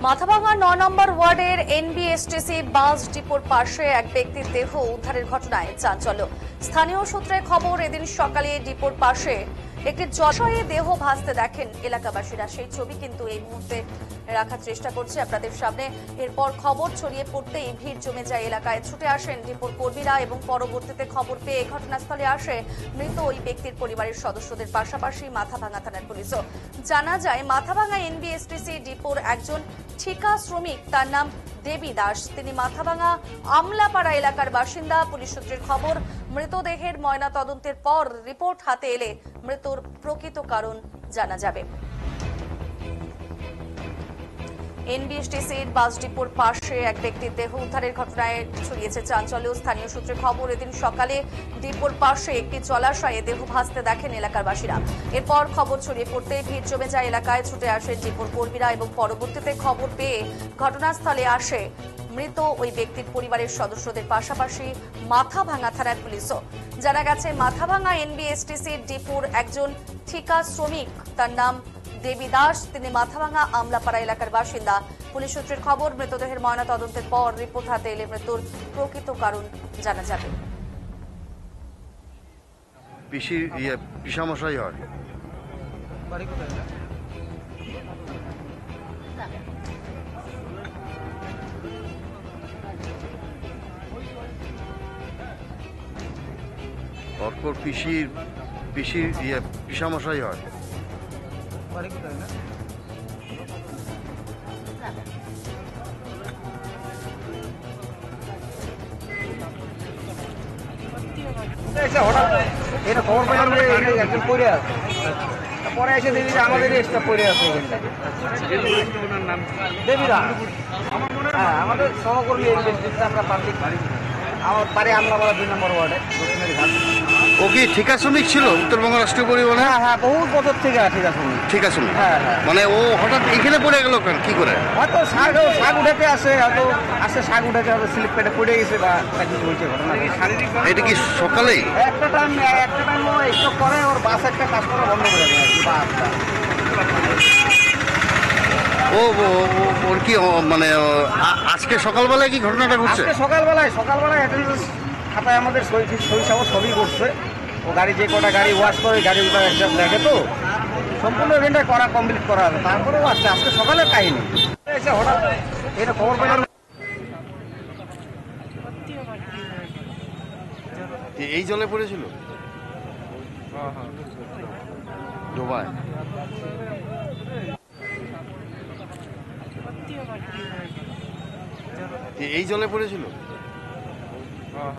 মাথাভাঙা ৯ নম্বর ওয়ার্ডের এনবিএসটিসি বাস ডিপোর পাশে এক ব্যক্তির দেহ উদ্ধারের ঘটনায় চাঞ্চল্য। স্থানীয় সূত্রে খবর, এদিন সকালে ডিপোর পাশে একটি জলাশয়ে দেহ ভাসতে দেখেন এলাকাবাসীরা। সেই ছবি কিন্তু এই মুহূর্তে রাখার চেষ্টা করছে আপনাদের সামনে। এরপর খবর ছড়িয়ে পড়তেই ভিড় জমে যায় এলাকায়। ছুটে আসেন ডিপোর কর্মীরা এবং পরবর্তীতে খবর পেয়ে ঘটনাস্থলে আসে মৃত ওই ব্যক্তির পরিবারের সদস্যদের, পাশাপাশি মাথাভাঙা থানার পুলিশও। জানা যায়, মাথাভাঙা এনবিএসটিসি ডিপোর একজন ঠিকা শ্রমিক, তার নাম দেবী দাস। তিনি মাথাভাঙা আমলাপাড়া এলাকার বাসিন্দা। পুলিশ সূত্রের খবর, মৃতদেহের ময়না তদন্তের পর রিপোর্ট হাতে এলে মৃত্যুর প্রকৃত কারণ জানা যাবে। এনবিএসটিসির বাস ডিপোর পাশে এক ব্যক্তির দেহ উদ্ধারের ঘটনায় ছড়িয়েছে চাঞ্চল্য। স্থানীয় সূত্রে খবর, এদিন সকালে ডিপোর পাশে একটি জলাশয়ে দেহ ভাসতে দেখেন এলাকাবাসীরা। এরপর খবর ছড়িয়ে পড়তে ভিড় জমে যায় এলাকায়। ছুটে আসেন ডিপোর কর্মীরা এবং পরবর্তীতে খবর পেয়ে ঘটনাস্থলে আসে মৃত ওই ব্যক্তির পরিবারের সদস্যদের, পাশাপাশি মাথাভাঙা থানার পুলিশও। জানা গেছে, মাথাভাঙা এনবিএসটিসির ডিপোর একজন ঠিকা শ্রমিক, তার নাম দেবী দাস। তিনি মাথাভাঙা আমলাপাড়া এলাকার বাসিন্দা। পুলিশ সূত্রের খবর, মৃতদেহের ময়না তদন্তের পর রিপোর্ট হাতে এলে মৃত্যুর প্রকৃত কারণ জানা যাবে। পিসামশাই হয়। অর্কর পিসামশাই হয়। হঠাৎ এটা খবর পেলাম যে একজন পড়ে আছে, পরে এসে দেখি যে আমাদের এক্সট্রা পড়ে আছে দেবীরা। হ্যাঁ, আমাদের সহকর্মী আমরা পাবলিক, আমার বাড়ি আমলাপাড়া ২ নম্বর ওয়ার্ডে। ও কি ঠিকা শ্রমিক ছিল উত্তরবঙ্গ রাষ্ট্রীয় পরিবহনে? হ্যাঁ হ্যাঁ, বহুত বছর থেকে ঠিকা শ্রমিক। ঠিকা শ্রমিক, হ্যাঁ হ্যাঁ। মানে ও হঠাৎ এখানে পড়ে গেল কেন, কি করে? হয়তো শাক উঠাতে আসে, হয়তো শাক উঠাতে হয়তো স্লিপ পেটে পড়ে গেছে বা কিছু হয়েছে ঘটনা। এটা কি সকালেই? একটা টাইম ও স্টপ করে, ওর বাস একটা কাজ করা বন্ধ করে দেয় আর কি, বাসটা। ওর কি মানে আজকে সকালবেলায় কি ঘটনাটা ঘটছে? আজকে সকালবেলায় অ্যাটেন্ডেন্স খাতায় আমাদের সই সবই করছে। ও গাড়ি, যে কটা গাড়ি ওয়াশ করে গাড়ি ওটা একদম দেখে, তো সম্পূর্ণ এখানটা করা কমপ্লিট করা হবে। তারপরেও আজকে সকালে কাহিনি এসে হঠাৎ এটা খবর পেলাম। এই জলে পড়েছিল ডোবায়। এই জলে পড়েছিল।